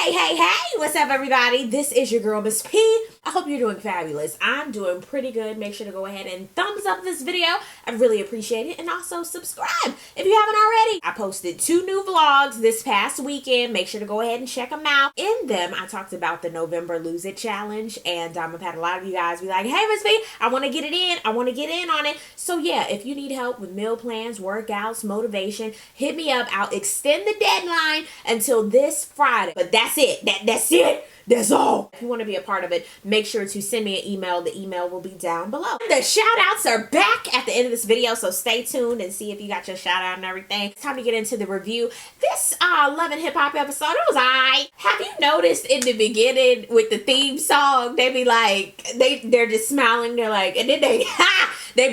Hey, what's up, everybody? This is your girl, Miss P. I hope you're doing fabulous. I'm doing pretty good. Make sure to go ahead and thumbs up this video. I'd really appreciate it. And also subscribe if you haven't already. I posted 2 new vlogs this past weekend. Make sure to go ahead and check them out. In them, I talked about the November Lose It Challenge. And I've had a lot of you guys be like, hey, Miss P, I want to get it in. I want to get in on it. So yeah, if you need help with meal plans, workouts, motivation, hit me up. I'll extend the deadline until this Friday. But that's it. That's it. That's all. If you want to be a part of it, make sure to send me an email. The email will be down below. The shout outs are back at the end of this video, so stay tuned and see if you got your shout out and everything. It's time to get into the review. This Love and Hip Hop episode, it was alright. Have you noticed in the beginning with the theme song, they be like, they're just smiling, they're like, and then they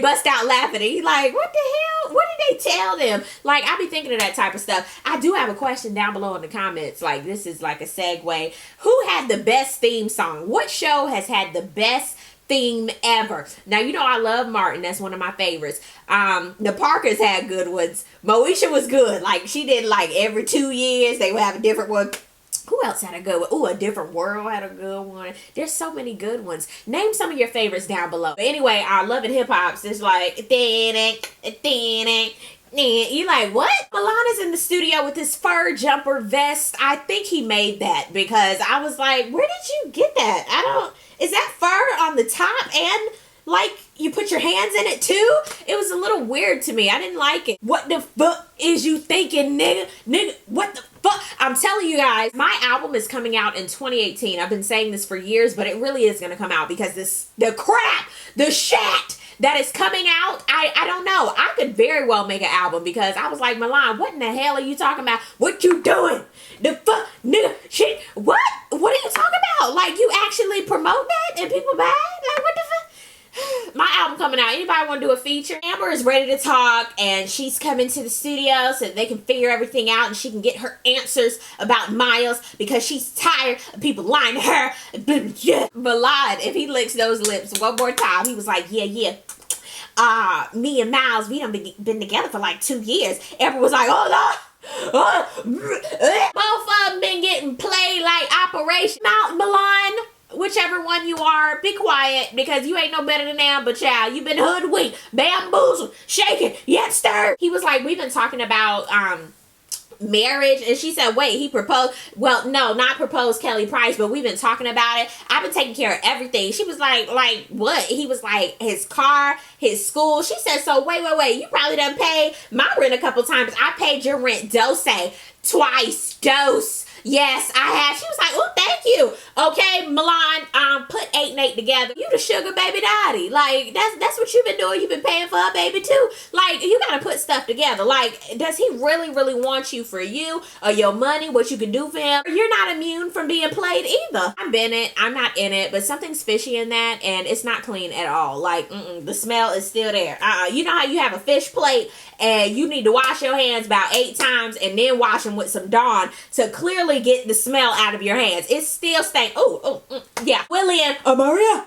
bust out laughing, and you like, what the hell? What did they tell them? Like, I be thinking of that type of stuff. I do have a question down below in the comments. Like, this is like a segue. Who had the best theme song? What show has had the best theme ever? Now, you know I love Martin. That's one of my favorites. The Parkers had good ones. Moesha was good. Like, she did like every 2 years. They would have a different one. Who else had a good one? Oh, A Different World had a good one. There's so many good ones. Name some of your favorites down below. But anyway, our Love and Hip Hop's is like, you like, what? Milan is in the studio with his fur jumper vest. I think he made that because I was like, where did you get that? Is that fur on the top and like you put your hands in it too? It was a little weird to me. I didn't like it. What the fuck is you thinking, nigga? Nigga, what the fuck? I'm telling you guys, my album is coming out in 2018. I've been saying this for years, but it really is going to come out because the crap, the shit that is coming out, I don't know. I could very well make an album because I was like, Milan, what in the hell are you talking about? What you doing? The fuck, nigga, shit, what? What are you talking about? Like, you actually promote that and people buy it? Like, what the fuck? My album coming out. Anybody want to do a feature? Amber is ready to talk and she's coming to the studio so they can figure everything out and she can get her answers about Miles because she's tired of people lying to her. Milan, if he licks those lips one more time, he was like, yeah. Me and Miles, we done been together for like 2 years. Amber was like, oh no. Both of them been getting played like Operation Milan. Whichever one you are, be quiet because you ain't no better than them, but child, you've been hoodwinked, bamboozled, shaken, yet stirred. He was like, we've been talking about marriage, and she said, wait, he proposed? Well, no, not proposed Kelly Price, but we've been talking about it. I've been taking care of everything. She was like what? He was like, his car, his school. She said, so wait, you probably done paid my rent a couple times. I paid your rent twice. Yes, I have. She was like, oh, thank you. Okay, Milan, put 8 and 8 together. You the sugar baby daddy. Like, that's what you've been doing. You've been paying for a baby too. Like, you gotta put stuff together. Like, does he really want you for you or your money, what you can do for him? You're not immune from being played either. I'm not in it, but something's fishy in that and it's not clean at all. Like, the smell is still there. You know how you have a fish plate and you need to wash your hands about 8 times and then wash them with some Dawn to clearly get the smell out of your hands. It's still staying. Yeah. Willie and Amaria,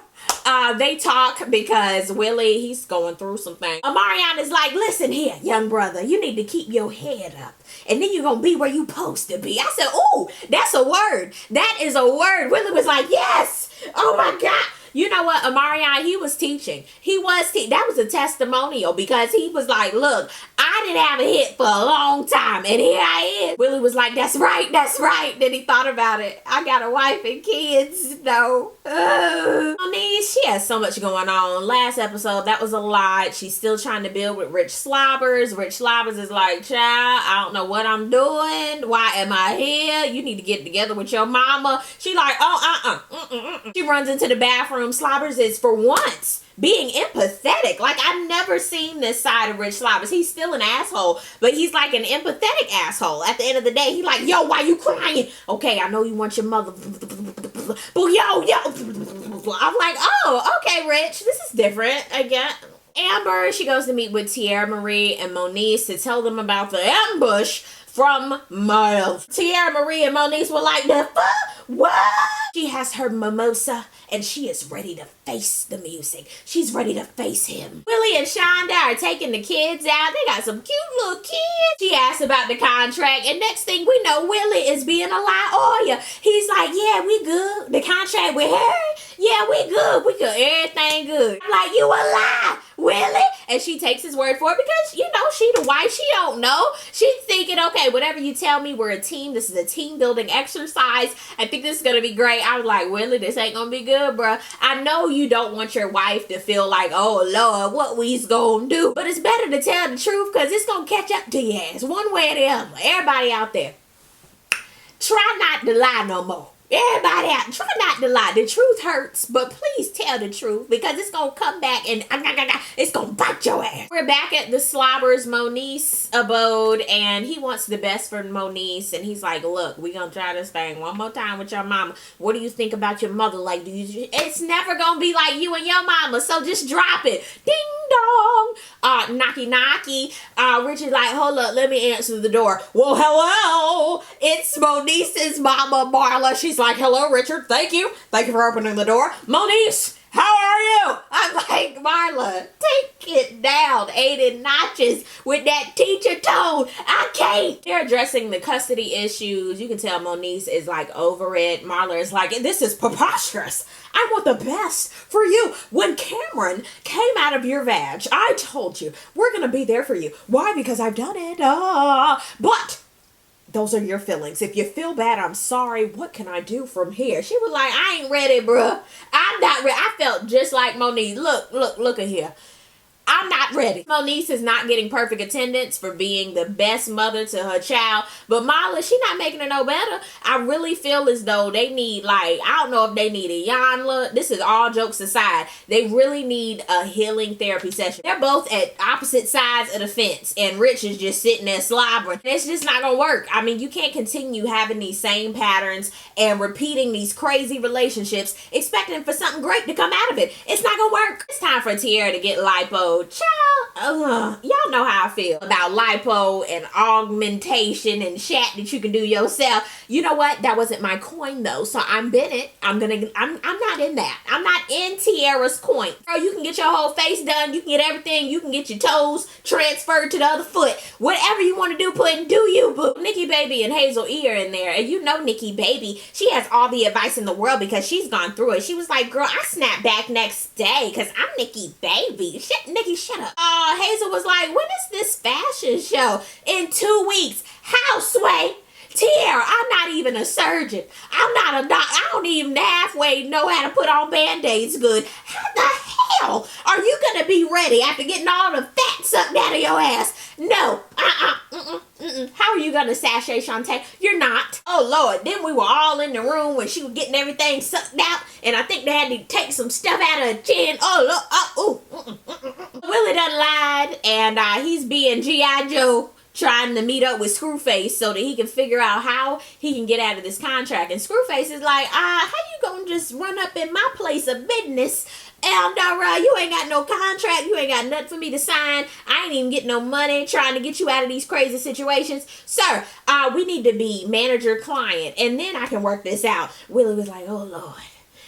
they talk because Willie, he's going through some things. Amarian is like, listen here, young brother, you need to keep your head up and then you're gonna be where you supposed to be. I said, oh, that's a word. That is a word. Willie was like, yes. Oh my God. You know what, Amarian, he was teaching. That was a testimonial because he was like, look, I didn't have a hit for a long time and here I am. Willie was like, that's right. Then he thought about it. I got a wife and kids, though. Moniece, she has so much going on. Last episode, that was a lot. She's still trying to build with Rich Slobbers. Rich Slobbers is like, child, I don't know what I'm doing. Why am I here? You need to get together with your mama. She like, She runs into the bathroom. Slobbers is for once being empathetic. Like, I've never seen this side of Rich Slobbers. He's still an asshole, but he's like an empathetic asshole. At the end of the day, he's like, yo, why you crying? Okay, I know you want your mother, but yo. I'm like, oh, okay, Rich, this is different again. Amber, she goes to meet with Tierra Marie and Moniece to tell them about the ambush from Miles. Tierra Marie and Moniece were like, the fuck? What? She has her mimosa and she is ready to face the music. She's ready to face him. Willie and Shonda are taking the kids out. They got some cute little kids. She asks about the contract, and next thing we know, Willie is being a liar. He's like, yeah, we good. The contract with Harry? Yeah, we good. We good. Everything good. I'm like, you a lie, Willie? And she takes his word for it because, you know, she the wife. She don't know. She's thinking, okay, whatever you tell me, we're a team. This is a team building exercise. I think this is going to be great. I was like, Willie, this ain't going to be good, bro. I know you don't want your wife to feel like, oh, Lord, what we's going to do. But it's better to tell the truth because it's going to catch up to your ass one way or the other. Everybody out there, try not to lie no more. Everybody out, try not to lie. The truth hurts, but please tell the truth because it's going to come back and it's going to bite your ass. We're back at the Slobbers Moniece abode, and he wants the best for Moniece, and he's like, look, we're going to try this thing one more time with your mama. What do you think about your mother? Like, it's never going to be like you and your mama, so just drop it. Ding dong. Knocky knocky. Richard's like, hold up, let me answer the door. Well, hello. It's Moniece's mama, Marla. She's like, hello, Richard. Thank you for opening the door. Moniece, how are you? I'm like, Marla, take it down 80 notches with that teacher tone. I can't. They're addressing the custody issues. You can tell Moniece is like over it. Marla is like, this is preposterous. I want the best for you. When Cameron came out of your vag, I told you, we're going to be there for you. Why? Because I've done it. But those are your feelings. If you feel bad, I'm sorry. What can I do from here? She was like, I ain't ready, bruh. I'm not ready. I felt just like Moniece. Look at here. I'm not ready. Moniece is not getting perfect attendance for being the best mother to her child. But Marla, she not making it no better. I really feel as though they need, like, I don't know if they need a Yanla. This is all jokes aside. They really need a healing therapy session. They're both at opposite sides of the fence. And Rich is just sitting there slobbering. It's just not going to work. I mean, you can't continue having these same patterns and repeating these crazy relationships, expecting for something great to come out of it. It's not going to work. It's time for Tierra to get lipo. Child, y'all know how I feel about lipo and augmentation and chat that you can do yourself. You know what? That wasn't my coin though, so I'm Bennett. I'm not in that. I'm not in Tierra's coin. Bro, you can get your whole face done. You can get everything. You can get your toes transferred to the other foot. Whatever you want to do, put and do you, boo. Nikki Baby and Hazel E are in there, and you know Nikki Baby, she has all the advice in the world because she's gone through it. She was like, girl, I snap back next day because I'm Nikki Baby. Nikki, shut up. Hazel was like, when is this fashion show? In 2 weeks. How, Sway? Tierra, I'm not even a surgeon. I'm not a doc. I don't even halfway know how to put on Band-Aids good. How the hell are you going to be ready after getting all the fat sucked out of your ass? No. How are you going to sashay Shantae? You're not. Oh, Lord. Then we were all in the room when she was getting everything sucked out, and I think they had to take some stuff out of her chin. Oh, look. Willie done lied, and he's being G.I. Joe, trying to meet up with Screwface so that he can figure out how he can get out of this contract. And Screwface is like, how you gonna just run up in my place of business and you ain't got no contract, you ain't got nothing for me to sign, I ain't even getting no money trying to get you out of these crazy situations. Sir, we need to be manager-client, and then I can work this out. Willie was like, oh, Lord.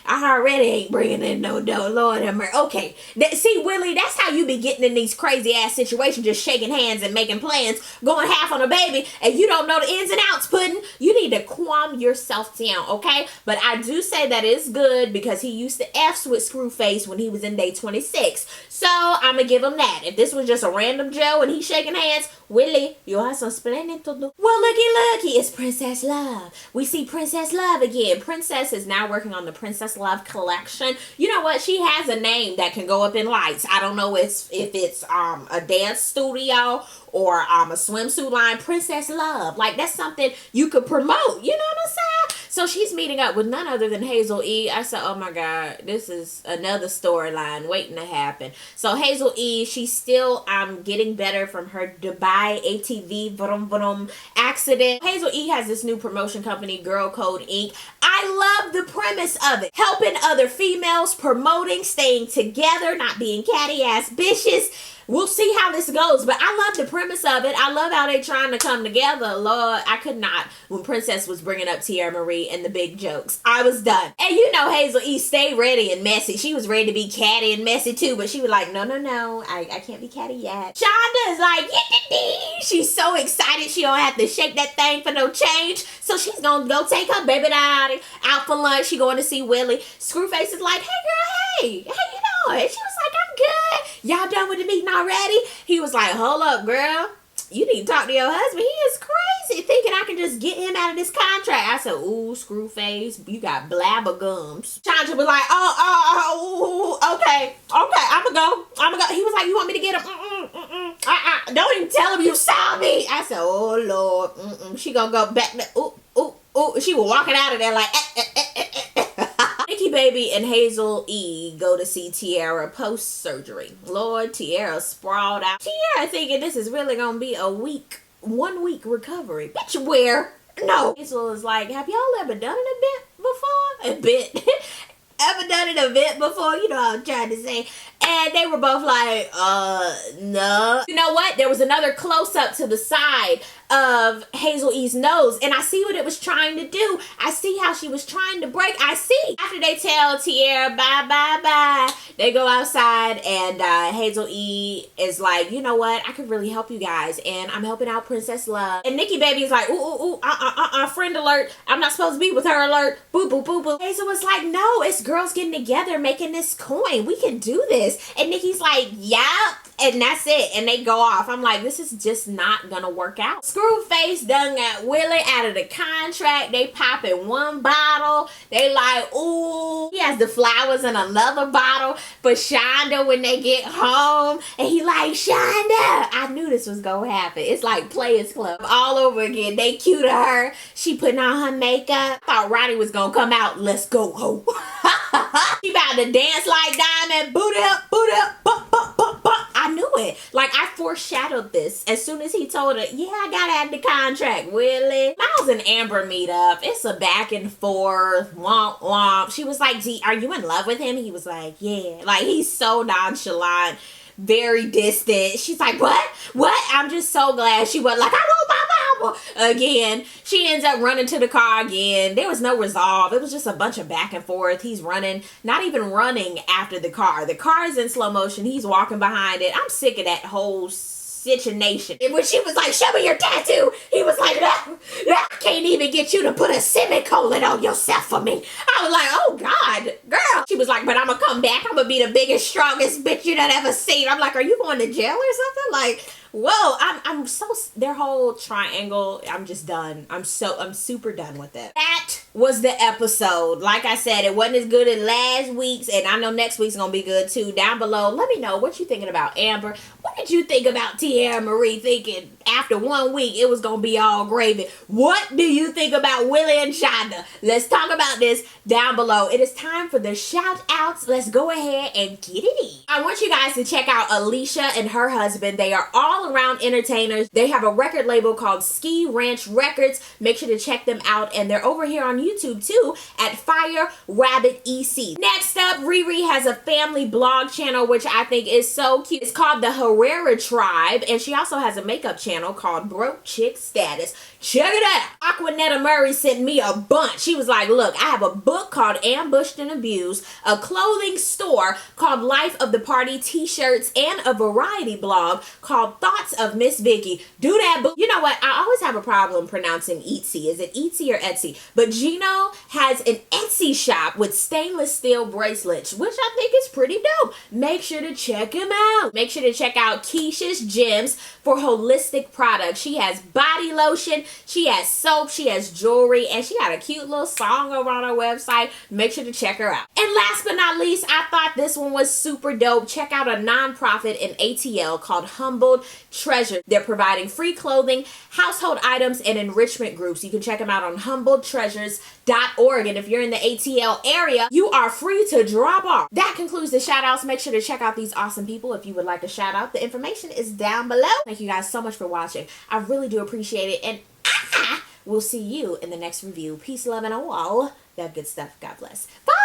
I already ain't bringing in no dough. Lord have mercy. Okay. See, Willie, that's how you be getting in these crazy ass situations, just shaking hands and making plans, going half on a baby, and you don't know the ins and outs, Puddin'. You need to calm yourself down, okay? But I do say that is good because he used to F's with Screwface when he was in day 26. So I'm going to give him that. If this was just a random Joe and he's shaking hands, Willie, you have some explaining to do. Well, looky, it's Princess Love. We see Princess Love again. Princess is now working on the Princess Love collection. You know what? She has a name that can go up in lights. I don't know if it's a dance studio or a swimsuit line. Princess Love. Like, that's something you could promote. You know what I'm saying? So she's meeting up with none other than Hazel E. I said, oh my God, this is another storyline waiting to happen. So Hazel E, she's still getting better from her Dubai ATV vroom vroom accident. Hazel E has this new promotion company, Girl Code Inc. I love the premise of it. Helping other females, promoting, staying together, not being catty ass bitches. we'll see how this goes. But I love the premise of it. I love how they trying to come together. Lord, I could not. When Princess was bringing up Tierra Marie and the big jokes, I was done. And you know Hazel E stayed ready and messy. She was ready to be catty and messy too, but she was like, no, I can't be catty yet. Shonda is like, she's so excited she don't have to shake that thing for no change. So she's gonna go take her baby daddy out for lunch. She going to see Willie. Screwface is like, hey girl, hey, how you doing? She was like, I'm good. Y'all done with the meeting already? He was like, hold up, girl. You need to talk to your husband. He is crazy thinking I can just get him out of this contract. I said, ooh, Screwface, you got blabber gums. Chandra was like, okay, I'ma go. He was like, you want me to get him? Don't even tell him you saw me. I said, oh, Lord. She gonna go back there. Ooh. She was walking out of there like, Nikki Baby and Hazel E go to see Tierra post-surgery. Lord, Tierra sprawled out. Tierra thinking this is really gonna be a 1 week recovery. Bitch, where? No. Hazel is like, have y'all ever done an event before? A bit. Ever done an event before? You know what I'm trying to say. And they were both like, no. You know what? There was another close-up to the side of Hazel E's nose, and I see what it was trying to do. I see how she was trying to break. I see. After they tell Tierra bye, they go outside, and Hazel E is like, you know what? I could really help you guys, and I'm helping out Princess Love. And Nikki Baby is like, friend alert. I'm not supposed to be with her alert. Boo, boo, boo, boo. Hazel was like, no, it's girls getting together making this coin. We can do this. And Nikki's like, yep. And that's it. And they go off. I'm like, this is just not gonna work out. Screwface done got Willie out of the contract. They popping one bottle. They like, ooh. He has the flowers in another bottle for Shonda when they get home. And he like, Shonda. I knew this was gonna happen. It's like Players Club all over again. They cue to her. She putting on her makeup. Thought Ronnie was gonna come out. Let's go, ho. She about to dance like Diamond. Boot up, bump, bump, bump, bump. I knew it. Like, I foreshadowed this as soon as he told her, yeah, I gotta have the contract, Willie. Miles and Amber meet up. It's a back and forth, womp womp. She was like, are you in love with him? He was like, yeah. Like, he's so nonchalant, very distant. She's like, what? I'm just so glad she wasn't like, I want my mama again. She ends up running to the car again. There was no resolve. It was just a bunch of back and forth. He's running, not even running after the car. The car is in slow motion. He's walking behind it. I'm sick of that whole situation. And when she was like, show me your tattoo, he was like, I can't even get you to put a semicolon on yourself for me. I was like, oh God, girl. She was like, but I'm gonna come back. I'm gonna be the biggest, strongest bitch you done ever seen. I'm like, are you going to jail or something? Like, whoa, I'm so, their whole triangle, I'm just done. I'm super done with it. That was the episode. Like I said, it wasn't as good as last week's, and I know next week's gonna be good too. Down below, let me know what you thinking about Amber. What did you think about Tierra Marie thinking after 1 week it was gonna be all gravy? What do you think about Willie and Shonda? Let's talk about this down below. It is time for the shout outs. Let's go ahead and get it in. I want you guys to check out Alicia and her husband. They are all around entertainers. They have a record label called Ski Ranch Records. Make sure to check them out, and they're over here on YouTube too at Fire Rabbit EC. Next up, Riri has a family blog channel which I think is so cute. It's called the Herrera Tribe, and she also has a makeup channel called Broke Chick Status. Check it out. Aquanetta Murray sent me a bunch. She was like, look, I have a book called Ambushed and Abused, a clothing store called Life of the Party t-shirts, and a variety blog called Thoughts of Miss Vicky. Do that book. You know what? I always have a problem pronouncing Etsy. Is it Etsy or Etsy? But Gino has an Etsy shop with stainless steel bracelets, which I think is pretty dope. Make sure to check him out. Make sure to check out Keisha's Gems for holistic products. She has body lotion, she has soap, she has jewelry, and she got a cute little song over on her website. Make sure to check her out. And last but not least, I thought this one was super dope. Check out a nonprofit in ATL called Humbled Treasure. They're providing free clothing, household items, and enrichment groups. You can check them out on humbledtreasures.org. And if you're in the ATL area, you are free to drop off. That concludes the shout outs. Make sure to check out these awesome people if you would like a shout out. The information is down below. Thank you guys so much for watching. I really do appreciate it. And we'll see you in the next review. Peace, love, and a wall. That good stuff. God bless. Bye.